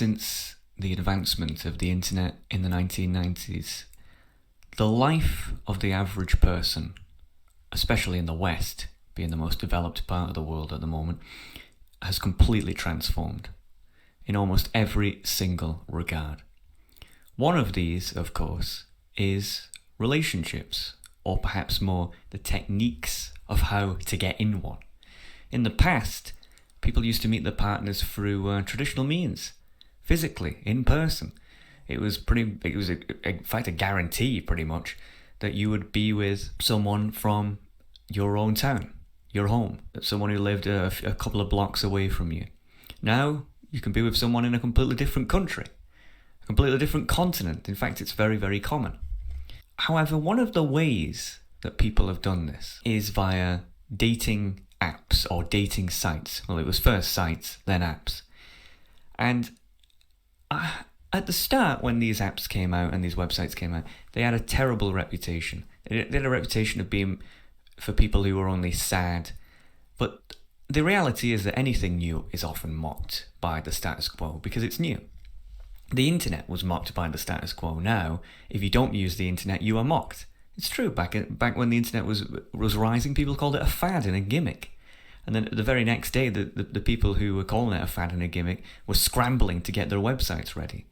since the advancement of the internet in the 1990s, the life of the average person, especially in the West, being the most developed part of the world at the moment, has completely transformed in almost every single regard. One of these, of course, is relationships, or perhaps more the techniques of how to get in one. In the past, people used to meet their partners through traditional means, physically, in person. It was in fact a guarantee, pretty much, that you would be with someone from your own town, your home, someone who lived a couple of blocks away from you. Now, you can be with someone in a completely different country, a completely different continent. In fact, it's very, very common. However, one of the ways that people have done this is via dating apps or dating sites. Well, it was first sites, then apps. And at the start, when these apps came out and these websites came out, they had a terrible reputation. They had a reputation of being for people who were only sad. But the reality is that anything new is often mocked by the status quo because it's new. The internet was mocked by the status quo. Now, if you don't use the internet, you are mocked. It's true. Back when the internet was rising, people called it a fad and a gimmick. And then the very next day, the people who were calling it a fad and a gimmick were scrambling to get their websites ready.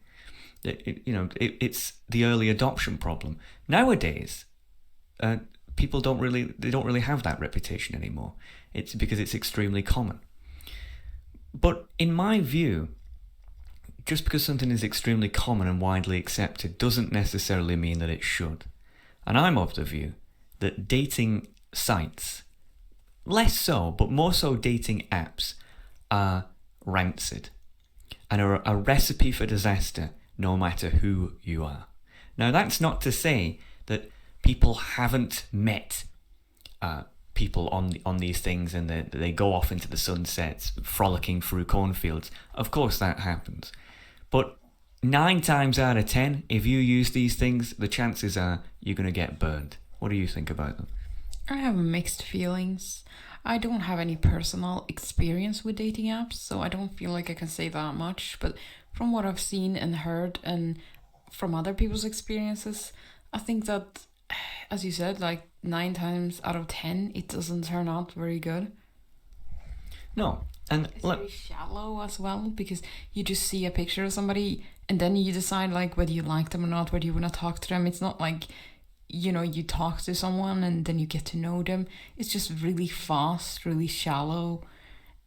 It's the early adoption problem. Nowadays, people don't really have that reputation anymore. It's because it's extremely common. But in my view, just because something is extremely common and widely accepted doesn't necessarily mean that it should. And I'm of the view that dating sites, less so, but more so dating apps, are rancid and are a recipe for disaster no matter who you are. Now, that's not to say that people haven't met people on these things and they go off into the sunsets, frolicking through cornfields. Of course that happens. But 9 times out of 10, if you use these things, the chances are you're going to get burned. What do you think about them? I have mixed feelings. I don't have any personal experience with dating apps, so I don't feel like I can say that much. But from what I've seen and heard and from other people's experiences, I think that, as you said, like 9 times out of 10, it doesn't turn out very good. No. And it's very shallow as well, because you just see a picture of somebody and then you decide like whether you like them or not, whether you want to talk to them. It's not like, you talk to someone and then you get to know them. It's just really fast, really shallow,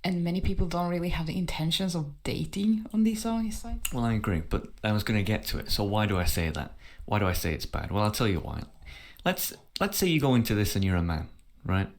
and many people don't really have the intentions of dating on these sites. Well, I agree, but I was going to get to it. So why do I say that? Why do I say it's bad? Well, I'll tell you why. Let's say you go into this and you're a man, right?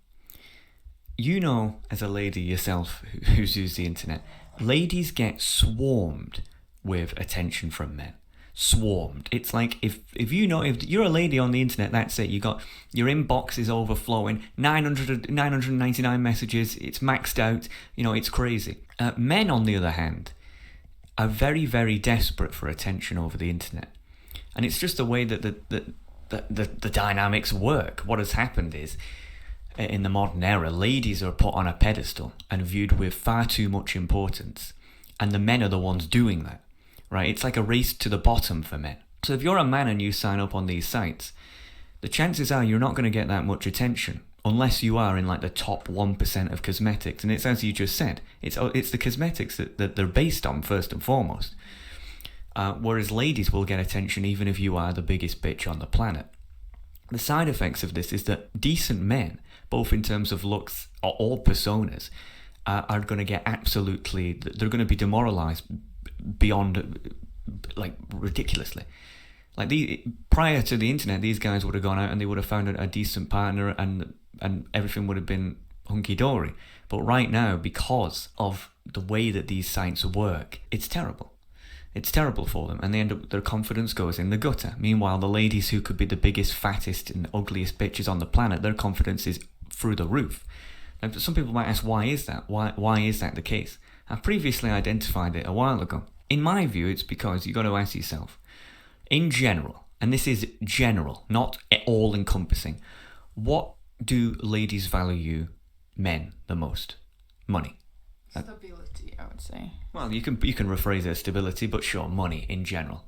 You know, as a lady yourself who's used the internet, ladies get swarmed with attention from men. Swarmed. It's like if you're a lady on the internet, that's it. You got your inbox is overflowing, 999 messages. It's maxed out. It's crazy. Men, on the other hand, are very, very desperate for attention over the internet, and it's just the way that the dynamics work. What has happened is, in the modern era, ladies are put on a pedestal and viewed with far too much importance, and the men are the ones doing that, right? It's like a race to the bottom for men. So if you're a man and you sign up on these sites, the chances are you're not going to get that much attention unless you are in like the top 1% of cosmetics. And it's as you just said, it's the cosmetics that they're based on first and foremost. Whereas ladies will get attention even if you are the biggest bitch on the planet. The side effects of this is that decent men, both in terms of looks or personas, are going to get they're going to be demoralized beyond, like, ridiculously. Like, prior to the internet, these guys would have gone out and they would have found a decent partner and everything would have been hunky-dory. But right now, because of the way that these sites work, it's terrible. It's terrible for them, and their confidence goes in the gutter. Meanwhile, the ladies who could be the biggest, fattest, and ugliest bitches on the planet, their confidence is through the roof. Now, some people might ask, why is that? Why is that the case? I've previously identified it a while ago. In my view, it's because you've got to ask yourself, in general, and this is general, not all-encompassing, what do ladies value men the most? Money. Stability, I would say. Well, you can rephrase it as stability, but sure, money in general.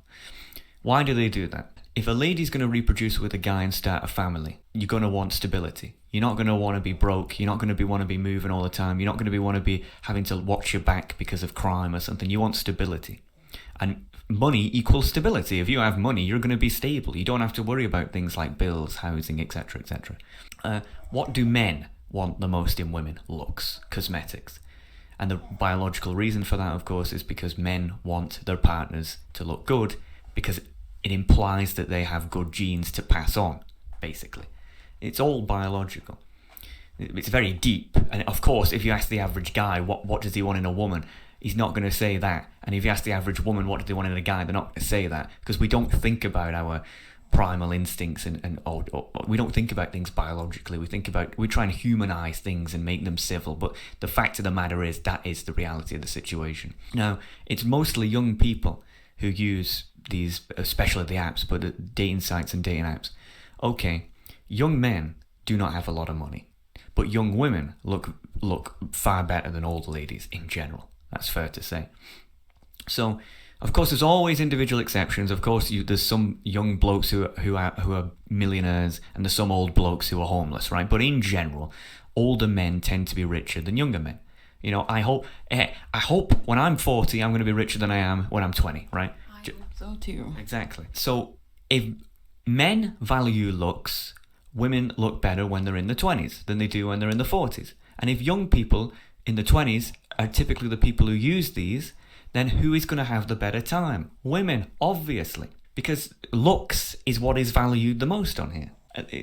Why do they do that? If a lady's going to reproduce with a guy and start a family, you're going to want stability. You're not going to want to be broke. You're not going to want to be moving all the time. You're not going to want to be having to watch your back because of crime or something. You want stability. And money equals stability. If you have money, you're going to be stable. You don't have to worry about things like bills, housing, etc., etc. What do men want the most in women? Looks, cosmetics. And the biological reason for that, of course, is because men want their partners to look good, because it implies that they have good genes to pass on, basically. It's all biological. It's very deep. And of course, if you ask the average guy, what does he want in a woman? He's not going to say that. And if you ask the average woman, what do they want in a guy? They're not going to say that. Because we don't think about our primal instincts and we don't think about things biologically. We try and humanize things and make them civil. But the fact of the matter is, that is the reality of the situation. Now, it's mostly young people who use these, especially the apps, but the dating sites and dating apps. Okay, young men do not have a lot of money, but young women look far better than old ladies in general. That's fair to say. So, of course, there's always individual exceptions. Of course, there's some young blokes who are millionaires, and there's some old blokes who are homeless, right? But in general, older men tend to be richer than younger men. You know, I hope when I'm 40, I'm going to be richer than I am when I'm 20, right? I hope so too. Exactly. So if men value looks, women look better when they're in the 20s than they do when they're in the 40s. And if young people in the 20s are typically the people who use these, then who is going to have the better time? Women, obviously, because looks is what is valued the most on here.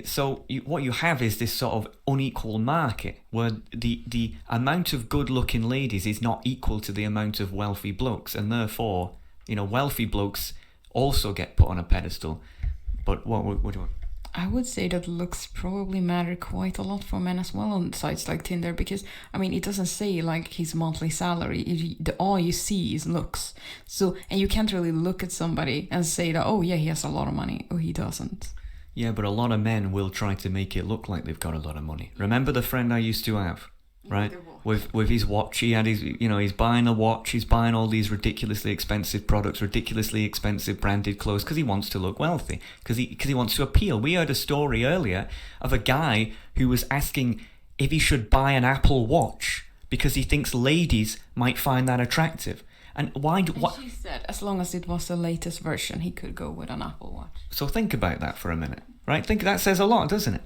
So what you have is this sort of unequal market where the amount of good-looking ladies is not equal to the amount of wealthy blokes, and therefore, you know, wealthy blokes also get put on a pedestal. But what do you want? I would say that looks probably matter quite a lot for men as well on sites like Tinder, because, I mean, it doesn't say like his monthly salary. All you see is looks. So, and you can't really look at somebody and say that, oh yeah, he has a lot of money, or he doesn't. Yeah, but a lot of men will try to make it look like they've got a lot of money. Remember the friend I used to have, right? With his watch, he had he's buying a watch, he's buying all these ridiculously expensive products, ridiculously expensive branded clothes, because he wants to look wealthy, because he wants to appeal. We heard a story earlier of a guy who was asking if he should buy an Apple Watch because he thinks ladies might find that attractive. And she said, as long as it was the latest version, he could go with an Apple Watch. So think about that for a minute, right? That says a lot, doesn't it?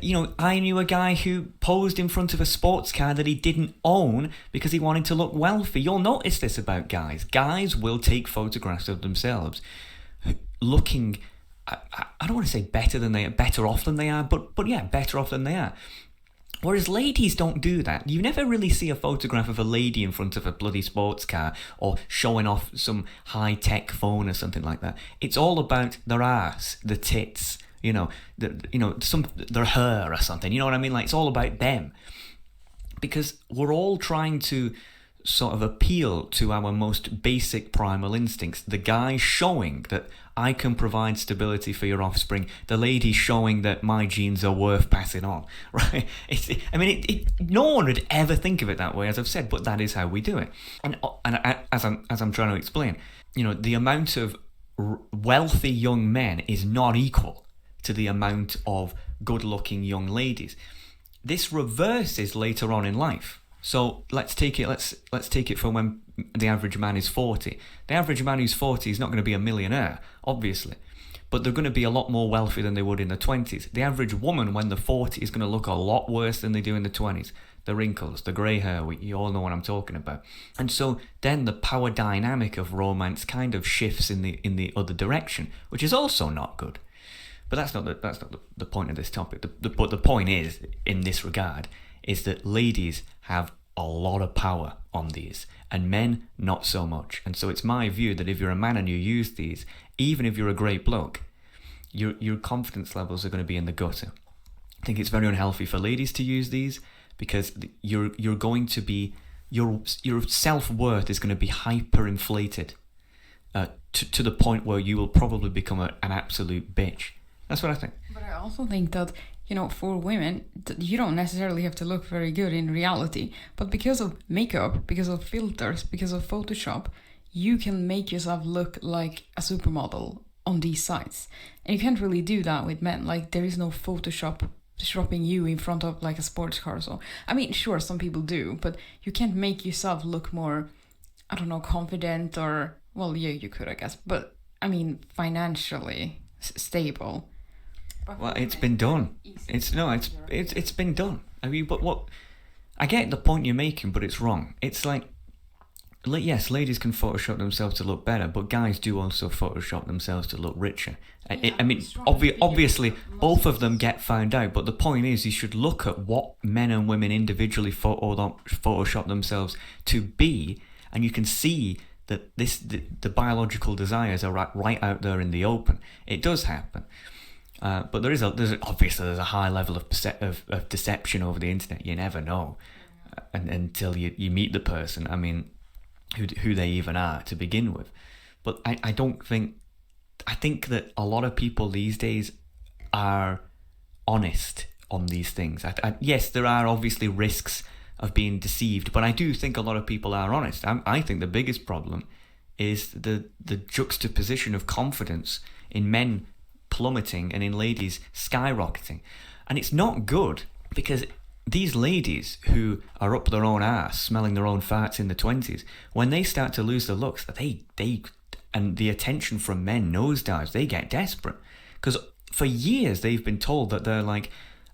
You know, I knew a guy who posed in front of a sports car that he didn't own because he wanted to look wealthy. You'll notice this about guys. Guys will take photographs of themselves looking, I don't want to say better off than they are, but yeah, better off than they are. Whereas ladies don't do that. You never really see a photograph of a lady in front of a bloody sports car or showing off some high-tech phone or something like that. It's all about their ass, the tits, their hair or something. You know what I mean? Like, it's all about them. Because we're all trying to sort of appeal to our most basic primal instincts. The guy showing that I can provide stability for your offspring. The lady showing that my genes are worth passing on, right? No one would ever think of it that way, as I've said, but that is how we do it. And as I'm trying to explain, you know, the amount of wealthy young men is not equal to the amount of good-looking young ladies. This reverses later on in life. So let's take it from when the average man is 40. The average man who's 40 is not going to be a millionaire, obviously, but they're going to be a lot more wealthy than they would in the 20s. The average woman when they're 40 is going to look a lot worse than they do in the 20s. The wrinkles, the grey hair, you all know what I'm talking about. And so then the power dynamic of romance kind of shifts in the other direction, which is also not good. But that's not the point of this topic. But the point is, in this regard, is that ladies have a lot of power on these, and men not so much. And so it's my view that if you're a man and you use these, even if you're a great bloke, your confidence levels are going to be in the gutter. I think it's very unhealthy for ladies to use these, because you're going to be, your self-worth is going to be hyper-inflated to the point where you will probably become an absolute bitch. That's what I think. But I also think that for women, you don't necessarily have to look very good in reality. But because of makeup, because of filters, because of Photoshop, you can make yourself look like a supermodel on these sites. And you can't really do that with men. Like, there is no Photoshop shopping you in front of like a sports car. So, I mean, sure, some people do, but you can't make yourself look more, I don't know, confident or, well, yeah, you could, I guess. But, I mean, financially stable. Well, it's been done. It's been done. I mean, but what? I get the point you're making, but it's wrong. It's like, yes, ladies can Photoshop themselves to look better, but guys do also Photoshop themselves to look richer. I mean, obviously, both of them get found out, but the point is, you should look at what men and women individually Photoshop themselves to be, and you can see that the biological desires are right out there in the open. It does happen. But there's obviously a high level of deception over the internet. You never know until you meet the person. I mean, who they even are to begin with. But I think that a lot of people these days are honest on these things. Yes, there are obviously risks of being deceived, but I do think a lot of people are honest. I think the biggest problem is the juxtaposition of confidence in men plummeting and in ladies skyrocketing. And it's not good, because these ladies who are up their own arse, smelling their own farts in the 20s, when they start to lose their looks, they and the attention from men nosedives, they get desperate. Because for years they've been told that they're like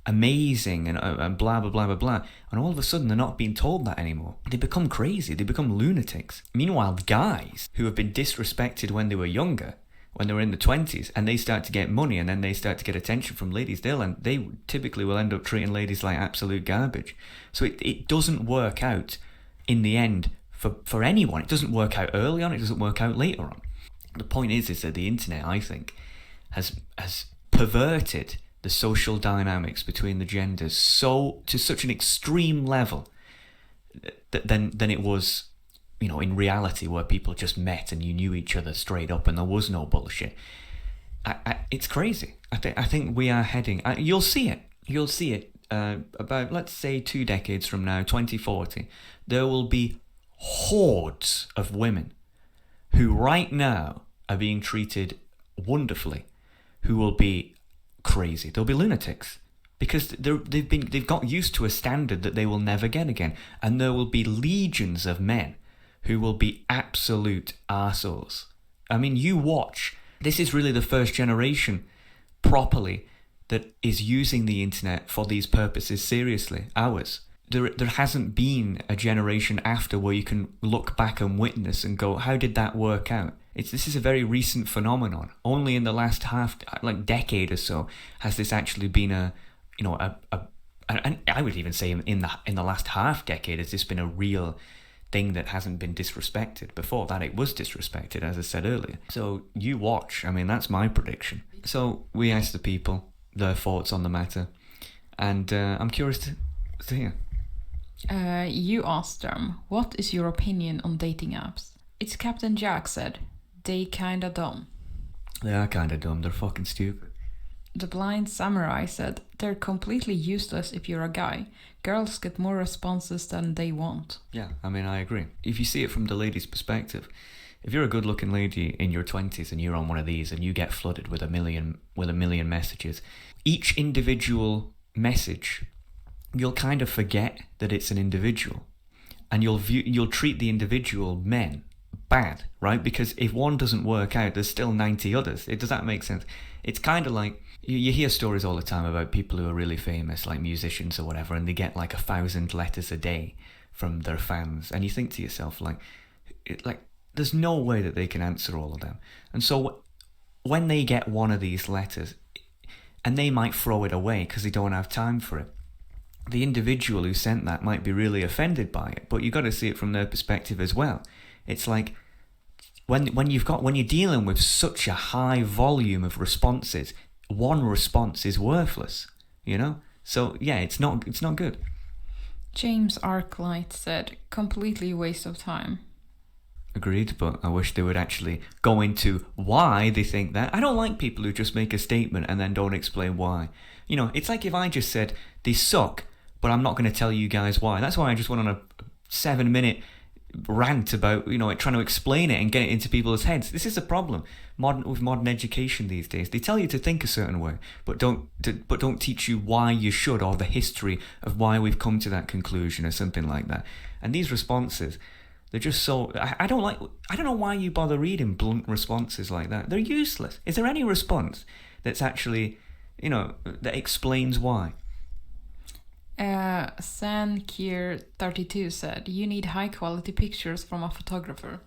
amazing and blah, blah, blah, blah, blah. And all of a sudden they're not being told that anymore. They become crazy. They become lunatics. Meanwhile, guys who have been disrespected when they were younger, when they were in the 20s, and they start to get money and then they start to get attention from ladies, they typically will end up treating ladies like absolute garbage. So it doesn't work out in the end for anyone. It doesn't work out early on, it doesn't work out later on. The point is that the internet, I think, has perverted the social dynamics between the genders to such an extreme level than it was, in reality, where people just met and you knew each other straight up and there was no bullshit. It's crazy. I think we are heading. You'll see it. About, let's say, 2 decades from now, 2040, there will be hordes of women who right now are being treated wonderfully, who will be crazy. They'll be lunatics. Because they've got used to a standard that they will never get again. And there will be legions of men who will be absolute arseholes. I mean, you watch. This is really the first generation properly that is using the internet for these purposes seriously. Ours. There hasn't been a generation after where you can look back and witness and go, how did that work out? This is a very recent phenomenon. Only in the last decade or so has this actually been and I would even say in the last half decade has this been a real thing that hasn't been disrespected. Before that, it was disrespected, as I said earlier. So you watch. I mean, that's my prediction. So we asked the people their thoughts on the matter, and I'm curious to hear. You asked them, what is your opinion on dating apps? It's Captain Jack said, they kinda dumb. They are kinda dumb. They're fucking stupid. The Blind Samurai said, they're completely useless if you're a guy. Girls get more responses than they want. Yeah, I mean, I agree. If you see it from the lady's perspective, if you're a good-looking lady in your 20s and you're on one of these and you get flooded with a million messages, each individual message, you'll kind of forget that it's an individual, and you'll treat the individual men bad, right? Because if one doesn't work out, there's still 90 others. Does that make sense? It's kind of like, you hear stories all the time about people who are really famous, like musicians or whatever, and they get like 1,000 letters a day from their fans, and you think to yourself, there's no way that they can answer all of them. And so when they get one of these letters, and they might throw it away because they don't have time for it, the individual who sent that might be really offended by it, but you've got to see it from their perspective as well. It's like, when you're dealing with such a high volume of responses, one response is worthless, So yeah, it's not good. James Arclight said, completely waste of time. Agreed, but I wish they would actually go into why they think that. I don't like people who just make a statement and then don't explain why. You know, it's like if I just said, they suck, but I'm not going to tell you guys why. That's why I just went on a 7-minute rant about, you know, trying to explain it and get it into people's heads. This is a problem with modern education these days. They tell you to think a certain way, but don't teach you why you should, or the history of why we've come to that conclusion or something like that. And these responses, they're just so... I don't know why you bother reading blunt responses like that. They're useless. Is there any response that's actually, you know, that explains why? Sankier32 said, you need high quality pictures from a photographer.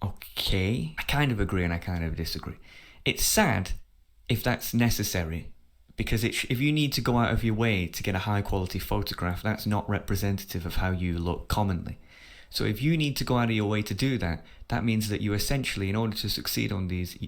Okay. I kind of agree and I kind of disagree. It's sad if that's necessary, because if you need to go out of your way to get a high quality photograph, that's not representative of how you look commonly. So if you need to go out of your way to do that, that means that you essentially, in order to succeed on these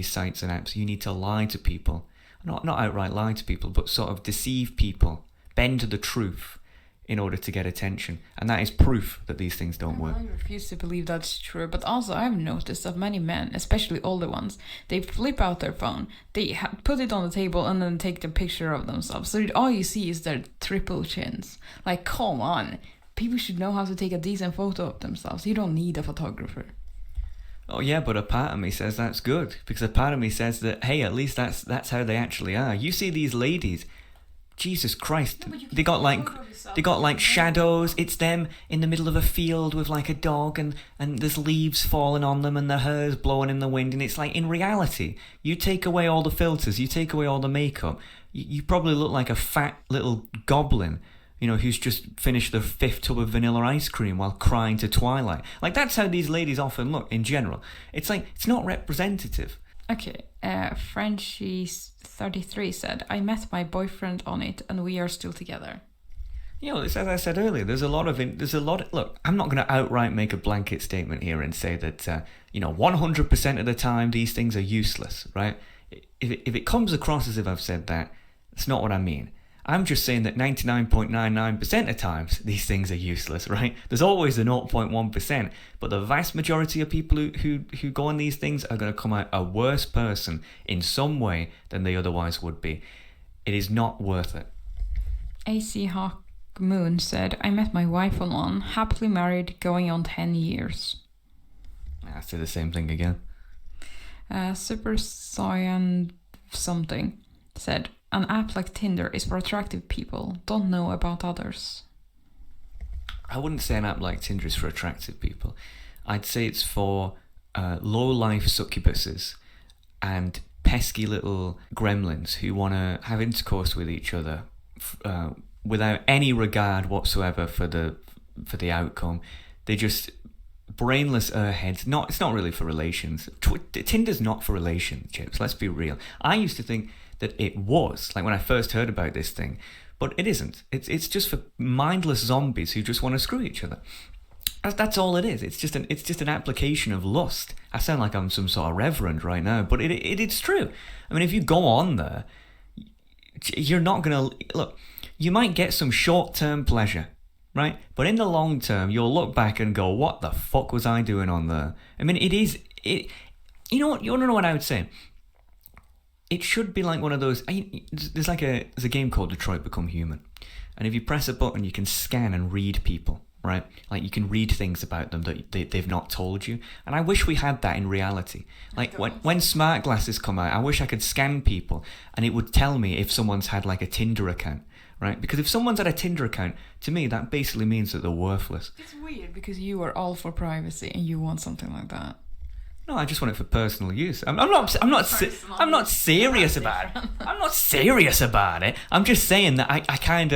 sites and apps, you need to lie to people. Not outright lie to people, but sort of deceive people, bend to the truth in order to get attention. And that is proof that these things don't work. I refuse to believe that's true, but also I've noticed that many men, especially older ones, they flip out their phone, they put it on the table and then take the picture of themselves. So all you see is their triple chins. Like, come on. People should know how to take a decent photo of themselves. You don't need a photographer. Oh yeah, but a part of me says that's good, because a part of me says that, hey, at least that's how they actually are. You see these ladies, Jesus Christ, they got like shadows. It's them in the middle of a field with like a dog, and there's leaves falling on them, and their hair's blowing in the wind. And it's like, in reality, you take away all the filters, you take away all the makeup, you probably look like a fat little goblin, you know, who's just finished the 5th tub of vanilla ice cream while crying to Twilight. Like, that's how these ladies often look in general. It's like, it's not representative. Okay, Frenchies33 said, I met my boyfriend on it and we are still together. You know, as I said earlier, there's a lot of... Look, I'm not going to outright make a blanket statement here and say that, 100% of the time these things are useless, right? If it comes across as if I've said that, that's not what I mean. I'm just saying that 99.99% of times these things are useless, right? There's always the 0.1%, but the vast majority of people who go on these things are going to come out a worse person in some way than they otherwise would be. It is not worth it. AC Hawk Moon said, I met my wife on one, happily married, going on 10 years. I say the same thing again. Super Saiyan something said, an app like Tinder is for attractive people, don't know about others. I wouldn't say an app like Tinder is for attractive people. I'd say it's for low-life succubuses and pesky little gremlins who want to have intercourse with each other without any regard whatsoever for the outcome. They just brainless airheads. It's not really for relations. Tinder's not for relationships, let's be real. I used to think that it was, like when I first heard about this thing, but it isn't. It's just for mindless zombies who just want to screw each other. That's all it is. It's just an application of lust. I sound like I'm some sort of reverend right now, but it's true. I mean, if you go on there, you're not gonna look. You might get some short-term pleasure, right? But in the long term, you'll look back and go, "What the fuck was I doing on there?" I mean, it. You know what? You want to know what I would say? It should be like one of those... There's a game called Detroit Become Human. And if you press a button, you can scan and read people, right? Like, you can read things about them that they've not told you. And I wish we had that in reality. Like, when smart glasses come out, I wish I could scan people and it would tell me if someone's had, like, a Tinder account, right? Because if someone's had a Tinder account, to me, that basically means that they're worthless. It's weird because you are all for privacy and you want something like that. No, I just want it for personal use. I'm not serious about it. I'm not serious about it. I'm just saying that I kind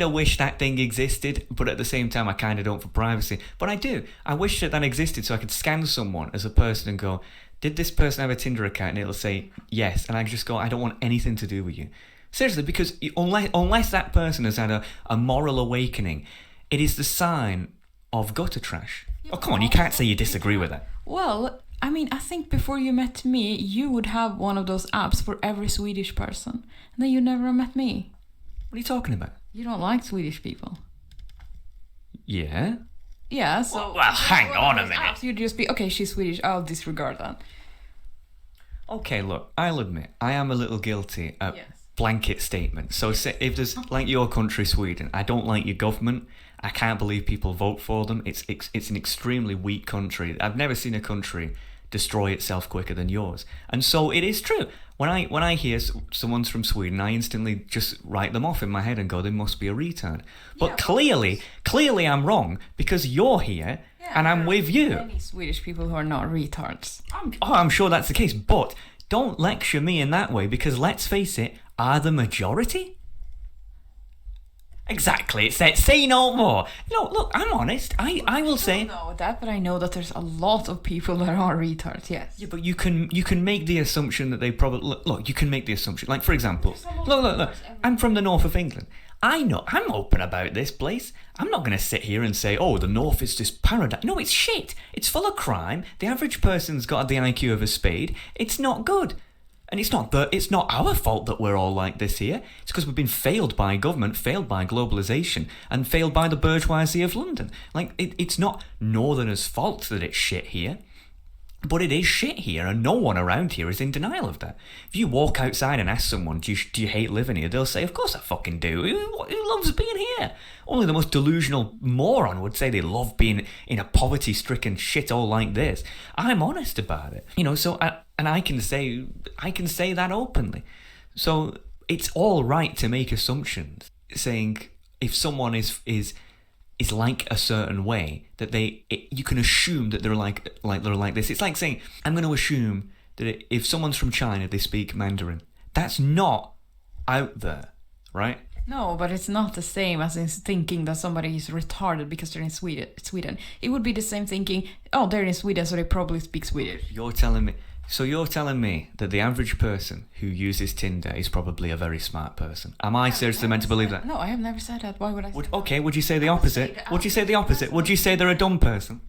of wish that thing existed, but at the same time I kind of don't for privacy. But I do. I wish that existed so I could scan someone as a person and go, did this person have a Tinder account? And it'll say yes, and I just go, I don't want anything to do with you. Seriously, because unless that person has had a moral awakening, it is the sign of gutter trash. Oh, come on, you can't say you disagree with that. Well, I mean, I think before you met me, you would have one of those apps for every Swedish person. And then you never met me. What are you talking about? You don't like Swedish people. Yeah. Yeah, so... Well, hang on a minute. You'd just be, okay, she's Swedish, I'll disregard that. Okay, look, I'll admit, I am a little guilty at Yes. blanket statements. So say, if there's, like your country, Sweden, I don't like your government, I can't believe people vote for them. It's an extremely weak country. I've never seen a country destroy itself quicker than yours. And so it is true. When I hear someone's from Sweden, I instantly just write them off in my head and go, they must be a retard. But Yeah, clearly I'm wrong because you're here and I'm with you. Many Swedish people who are not retards. I'm sure that's the case. But don't lecture me in that way because let's face it, are the majority? Exactly. It's that. Say no more. No, look, I'm honest. I will say. I don't know that, but I know that there's a lot of people that are retards. Yes. Yeah, but you can make the assumption that they probably look. You can make the assumption, like for example, look. I'm from the north of England. I know. I'm open about this place. I'm not going to sit here and say, oh, the north is just paradise. No, it's shit. It's full of crime. The average person's got the IQ of a spade. It's not good. And it's not our fault that we're all like this here. It's because we've been failed by government, failed by globalisation, and failed by the bourgeoisie of London. Like, it's not Northerners' fault that it's shit here. But it is shit here, and no one around here is in denial of that. If you walk outside and ask someone, do you hate living here? They'll say, of course I fucking do. Who loves being here? Only the most delusional moron would say they love being in a poverty-stricken shithole like this. I'm honest about it. So I can say that openly. So it's all right to make assumptions, saying if someone is like a certain way that you can assume that they're like this. It's like saying I'm going to assume that if someone's from China they speak Mandarin. That's not out there, right? No, but it's not the same as in thinking that somebody is retarded because they're in Sweden. It would be the same thinking, oh, they're in Sweden, so they probably speak Swedish. You're telling me that the average person who uses Tinder is probably a very smart person. Am I seriously meant to believe that? No, I have never said that. Why would I say that? Okay, would you say the opposite? Would you say the opposite? Would you say they're a dumb person?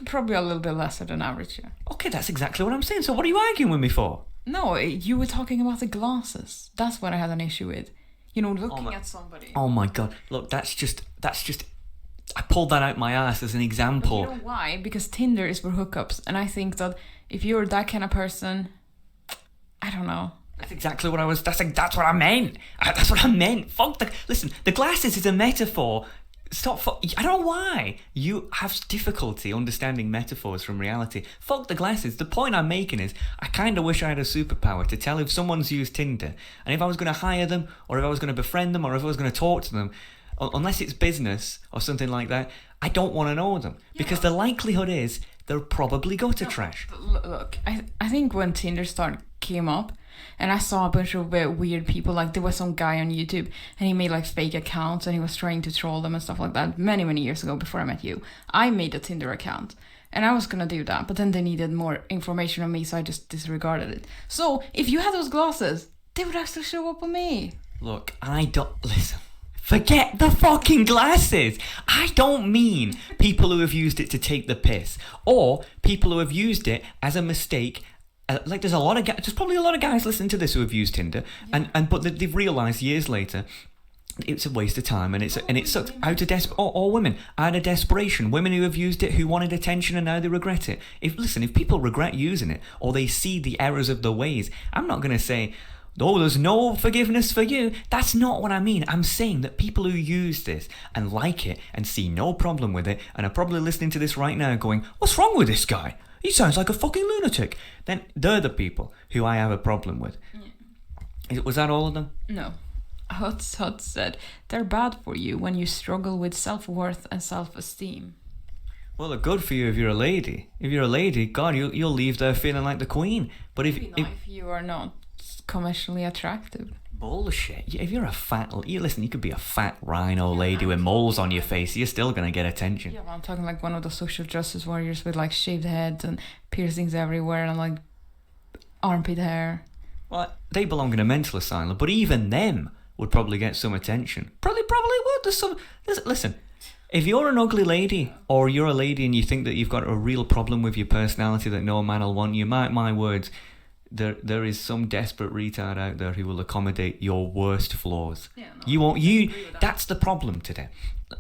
Probably a little bit lesser than average, yeah. Okay, that's exactly what I'm saying. So what are you arguing with me for? No, you were talking about the glasses. That's what I had an issue with. Looking at somebody. Oh my god. Look, that's just I pulled that out my ass as an example. But you know why? Because Tinder is for hookups, and I think that if you're that kind of person, I don't know. That's exactly what I was. That's what I meant. That's what I meant. Listen. The glasses is a metaphor. I don't know why you have difficulty understanding metaphors from reality. Fuck the glasses. The point I'm making is I kind of wish I had a superpower to tell if someone's used Tinder and if I was going to hire them or if I was going to befriend them or if I was going to talk to them, unless it's business or something like that, I don't want to know them because the likelihood is they'll probably go to trash. Look, I think when Tinder came up, and I saw a bunch of weird people, like there was some guy on YouTube and he made like fake accounts and he was trying to troll them and stuff like that many, many years ago before I met you. I made a Tinder account and I was gonna do that, but then they needed more information on me, so I just disregarded it. So if you had those glasses, they would actually show up on me. Look, listen. Forget the fucking glasses. I don't mean people who have used it to take the piss or people who have used it as a mistake. Like there's probably a lot of guys listening to this who have used Tinder, but they've realised years later it's a waste of time and it sucks. Or women out of desperation, women who have used it who wanted attention and now they regret it. If people regret using it or they see the errors of their ways, I'm not going to say, oh, there's no forgiveness for you. That's not what I mean. I'm saying that people who use this and like it and see no problem with it and are probably listening to this right now going, what's wrong with this guy? He sounds like a fucking lunatic. Then they're the people who I have a problem with. Yeah. Was that all of them? No. Hutz said, they're bad for you when you struggle with self-worth and self-esteem. Well, they're good for you if you're a lady. If you're a lady, God, you'll leave there feeling like the queen. But if you are not commercially attractive. Bullshit. If you're a you could be a fat rhino lady with moles on your face, you're still going to get attention. Yeah, but I'm talking like one of the social justice warriors with like shaved heads and piercings everywhere and like armpit hair. Well, they belong in a mental asylum, but even them would probably get some attention. Probably would. Listen, if you're an ugly lady or you're a lady and you think that you've got a real problem with your personality that no man will want you, mark my words, there is some desperate retard out there who will accommodate your worst flaws. Yeah, no, that's the problem today.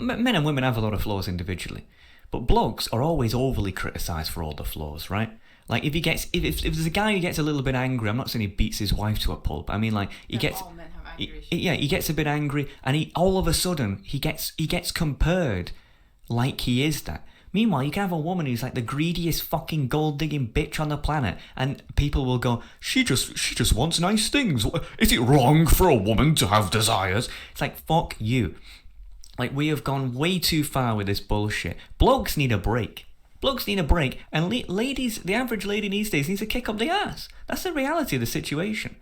men and women have a lot of flaws individually, but blokes are always overly criticised for all the flaws, right? Like if there's a guy who gets a little bit angry, I'm not saying he beats his wife to a pulp. I mean, like he gets. All men have anger issues. He gets a bit angry, and he all of a sudden he gets compared like he is that. Meanwhile, you can have a woman who's like the greediest fucking gold-digging bitch on the planet, and people will go, she just wants nice things. Is it wrong for a woman to have desires? It's like, fuck you. Like, we have gone way too far with this bullshit. Blokes need a break. And ladies, the average lady these days needs a kick up the ass. That's the reality of the situation.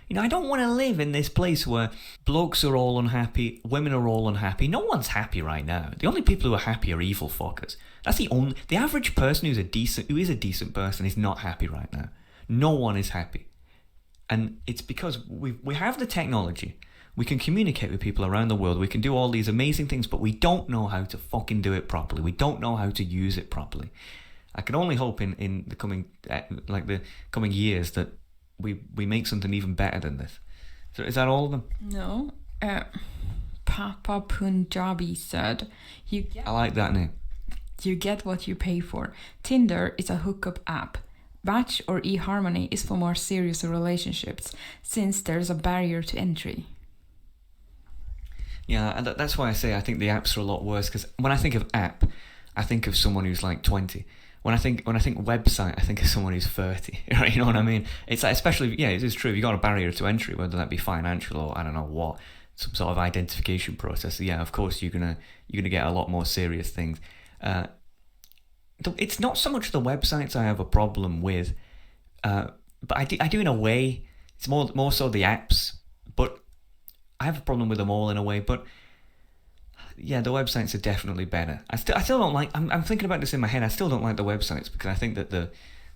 You know, I don't want to live in this place where blokes are all unhappy, women are all unhappy. No one's happy right now. The only people who are happy are evil fuckers. That's the average person who is a decent person is not happy right now. No one is happy. And it's because we have the technology. We can communicate with people around the world. We can do all these amazing things, but we don't know how to fucking do it properly. We don't know how to use it properly. I can only hope in the coming years that we make something even better than this. So is that all of them? No. Papa Punjabi said, I like that name. You get what you pay for. Tinder is a hookup app. Match or eHarmony is for more serious relationships, since there's a barrier to entry. Yeah, and that's why I say I think the apps are a lot worse, because when I think of app, I think of someone who's like 20. When I think website, I think of someone who's 30. Right? You know what I mean? It's like, especially, yeah, it is true. If you got a barrier to entry, whether that be financial or I don't know what, some sort of identification process. Yeah, of course you're gonna get a lot more serious things. It's not so much the websites I have a problem with, but I do in a way. It's more so the apps, but I have a problem with them all in a way. But yeah, the websites are definitely better. I still don't like. I'm thinking about this in my head. I still don't like the websites because I think that the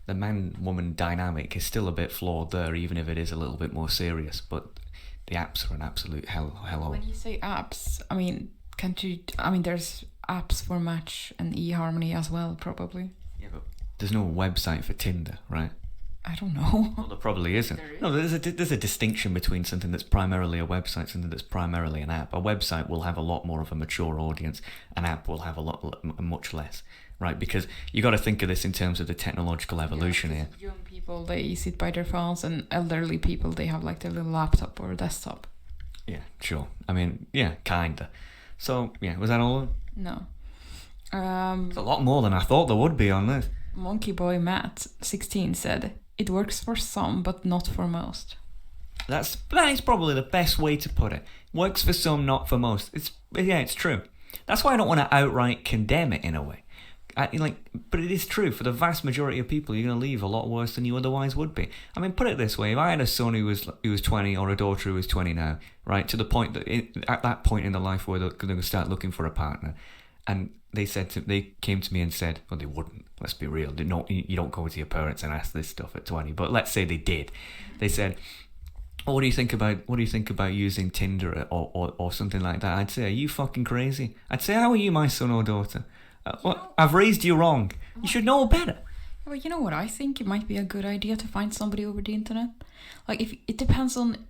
man-woman dynamic is still a bit flawed there, even if it is a little bit more serious. But the apps are an absolute hell. When you say apps, I mean, there's apps for Match and eHarmony as well, probably. Yeah, but there's no website for Tinder, right? I don't know. Well, there probably isn't. No, there's a distinction between something that's primarily a website, something that's primarily an app. A website will have a lot more of a mature audience. An app will have much less, right? Because you got to think of this in terms of the technological evolution here. Young people, they sit by their phones, and elderly people, they have like their little laptop or desktop. Yeah, sure. I mean, yeah, kinda. So, yeah, was that all? No. It's a lot more than I thought there would be on this. Monkey Boy Matt 16 said, "It works for some, but not for most." That is probably the best way to put it. Works for some, not for most. It's true. That's why I don't want to outright condemn it in a way. But it is true. For the vast majority of people, you're going to leave a lot worse than you otherwise would be. I mean, put it this way: if I had a son who was 20 or a daughter who was 20 now, right, to the point that at that point in their life where they're going to start looking for a partner, and they came to me and said, well, they wouldn't. Let's be real. You don't go to your parents and ask this stuff at 20. But let's say they did. They said, "Oh, what do you think about using Tinder or something like that?" I'd say, "Are you fucking crazy?" I'd say, "How are you, my son or daughter? I've raised you wrong. You should know better." Well, you know what? I think it might be a good idea to find somebody over the internet. Like, if it depends on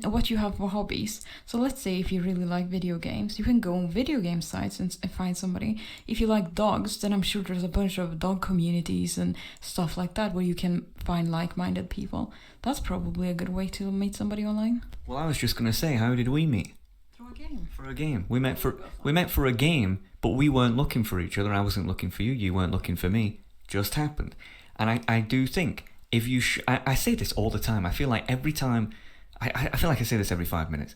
what you have for hobbies. So let's say if you really like video games, you can go on video game sites and find somebody. If you like dogs, then I'm sure there's a bunch of dog communities and stuff like that where you can find like-minded people. That's probably a good way to meet somebody online. Well, I was just going to say, how did we meet? Through a game. For a game. We met for a game, but we weren't looking for each other. I wasn't looking for you. You weren't looking for me. Just happened. And I do think, if you... I say this all the time. I feel like every time... I feel like I say this every 5 minutes.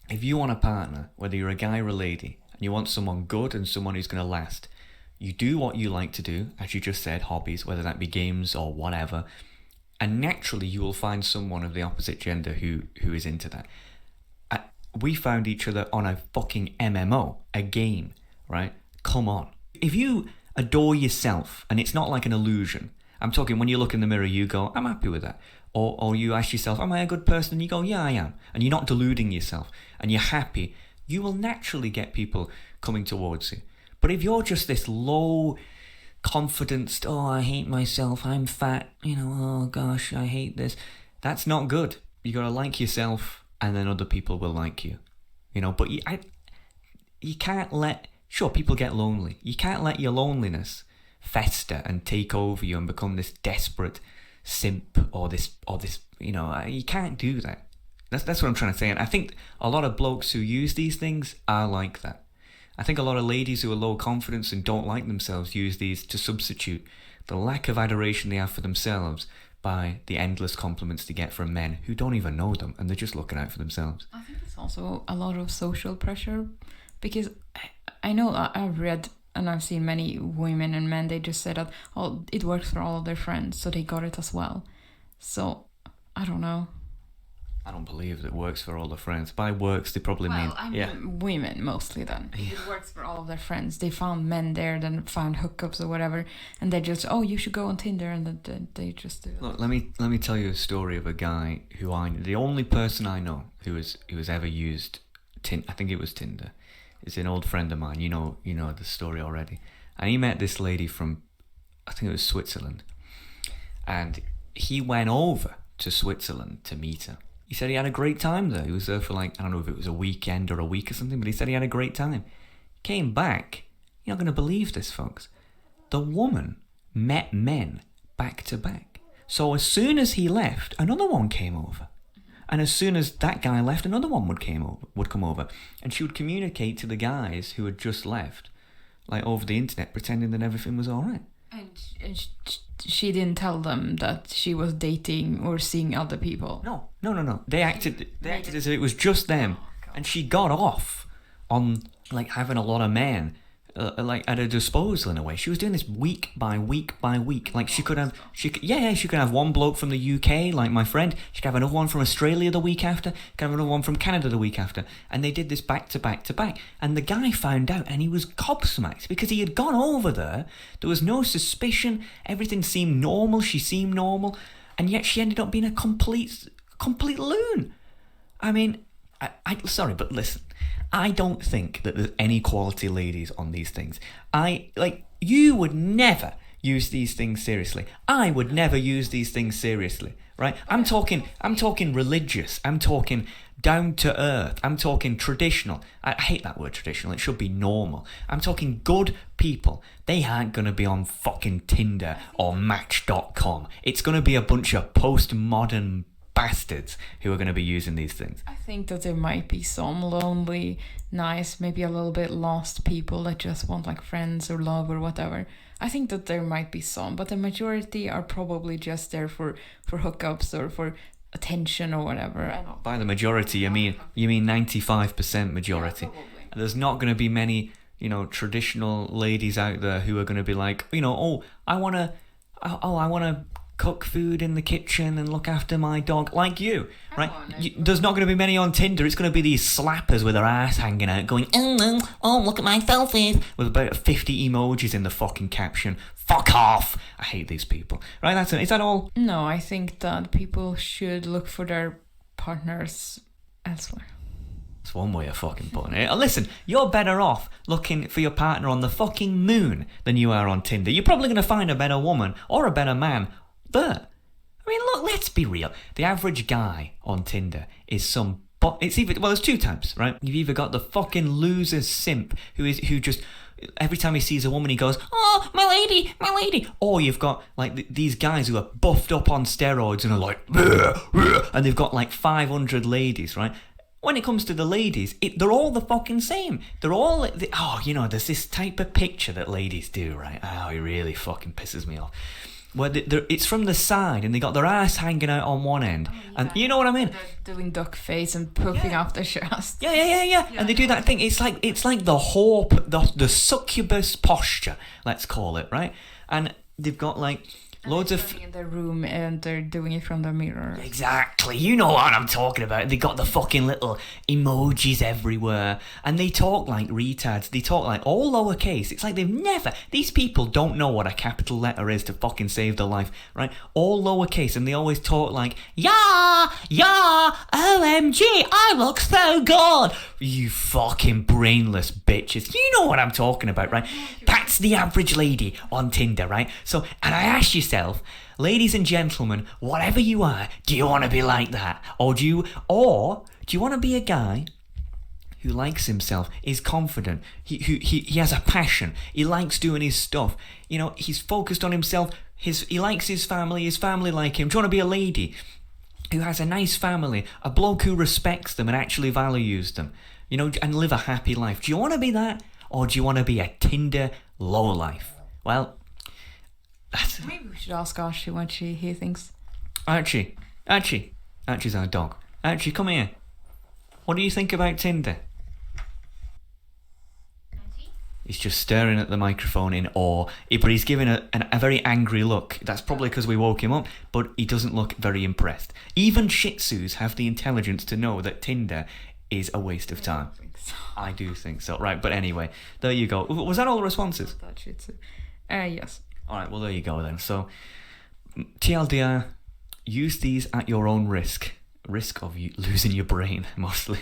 If you want a partner, whether you're a guy or a lady, and you want someone good and someone who's going to last, you do what you like to do, as you just said, hobbies, whether that be games or whatever, and naturally you will find someone of the opposite gender who is into that. We found each other on a fucking MMO, a game, right? Come on. If you adore yourself, and it's not like an illusion, I'm talking when you look in the mirror, you go, I'm happy with that. Or you ask yourself, am I a good person? And you go, yeah, I am. And you're not deluding yourself. And you're happy. You will naturally get people coming towards you. But if you're just this low confidence, oh, I hate myself, I'm fat, oh gosh, I hate this. That's not good. You got to like yourself, and then other people will like you. But you can't let... Sure, people get lonely. You can't let your loneliness fester and take over you and become this desperate simp or this, you can't do that. That's what I'm trying to say. And I think a lot of blokes who use these things are like that. I think a lot of ladies who are low confidence and don't like themselves use these to substitute the lack of adoration they have for themselves by the endless compliments they get from men who don't even know them and they're just looking out for themselves. I think it's also a lot of social pressure, because I know I've read and I've seen many women and men, they just say that, oh, it works for all of their friends, so they got it as well. So, I don't know. I don't believe it works for all their friends. By works, they probably mean women mostly then. Yeah. It works for all of their friends. They found men there, then found hookups or whatever, and they just, you should go on Tinder, and then they just do it. Look, let me tell you a story of a guy who the only person I know who has ever used I think it was Tinder. It's an old friend of mine. You know the story already. And he met this lady from, I think it was Switzerland, and he went over to Switzerland to meet her. He said he had a great time there. He was there for I don't know if it was a weekend or a week or something, but he said he had a great time. Came back. You're not going to believe this, folks. The woman met men back to back. So as soon as he left, another one came over. And as soon as that guy left, another one would come over. And she would communicate to the guys who had just left, over the internet, pretending that everything was all right. And she didn't tell them that she was dating or seeing other people. No. They acted as if it was just them, and she got off on having a lot of men at her disposal in a way. She was doing this week by week by week. She could have one bloke from the UK, like my friend. She could have another one from Australia the week after. She could have another one from Canada the week after. And they did this back to back to back. And the guy found out, and he was gobsmacked because he had gone over there. There was no suspicion. Everything seemed normal. She seemed normal, and yet she ended up being a complete loon. I mean, sorry, but listen. I don't think that there's any quality ladies on these things. You would never use these things seriously. I would never use these things seriously, right? I'm talking religious. I'm talking down to earth. I'm talking traditional. I hate that word traditional. It should be normal. I'm talking good people. They aren't going to be on fucking Tinder or Match.com. It's going to be a bunch of postmodern bastards who are going to be using these things. I think that there might be some lonely, nice, maybe a little bit lost people that just want friends or love or whatever. I think that there might be some, but the majority are probably just there for hookups or for attention or whatever. By the majority, you mean 95% majority. Yeah, there's not going to be many, traditional ladies out there who are going to be like, I want to cook food in the kitchen and look after my dog, like you, right? There's not going to be many on Tinder. It's going to be these slappers with their ass hanging out going, oh, look at my selfies, with about 50 emojis in the fucking caption. Fuck off. I hate these people. Right, is that all? No, I think that people should look for their partners elsewhere. That's one way of fucking putting it. Listen, you're better off looking for your partner on the fucking moon than you are on Tinder. You're probably going to find a better woman or a better man there. I mean, look, let's be real. The average guy on Tinder is there's two types, right? You've either got the fucking loser simp who just every time he sees a woman he goes, oh, my lady, or you've got these guys who are buffed up on steroids and are like, and they've got 500 ladies, right? When it comes to the ladies, they're all the fucking same. They're all there's this type of picture that ladies do, right? Oh, it really fucking pisses me off. Where it's from the side and they got their ass hanging out on one end, and you know what I mean? They're doing duck face and puffing off their chest. Yeah. And they do that thing. It's like the whore, the succubus posture, let's call it, right? And they've got loads of in their room and they're doing it from the mirror. Exactly, you know what I'm talking about. They got the fucking little emojis everywhere, and they talk like retards. They talk all lowercase. It's these people don't know what a capital letter is to fucking save their life, right? All lowercase, and they always talk yeah, OMG, I look so good. You fucking brainless bitches. You know what I'm talking about, right? That's the average lady on Tinder, right? So, and I ask yourself, ladies and gentlemen, whatever you are, do you want to be like that? Or do you want to be a guy who likes himself, is confident, he has a passion, he likes doing his stuff, you know, he's focused on himself, he likes his family like him. Do you want to be a lady who has a nice family, a bloke who respects them and actually values them, you know, and live a happy life? Do you want to be that, or do you want to be a Tinder lowlife? Well, maybe we should ask Archie what he thinks. Archie's our dog. Archie, come here. What do you think about Tinder? He's just staring at the microphone in awe, but he's giving a very angry look. That's probably because we woke him up, but he doesn't look very impressed. Even Shih Tzus have the intelligence to know that Tinder is a waste of time. I do think so. Right, but anyway, there you go. Was that all the responses? That Shih Tzu. Yes. Alright, well there you go then. So, TLDR, use these at your own risk. Risk of you losing your brain, mostly.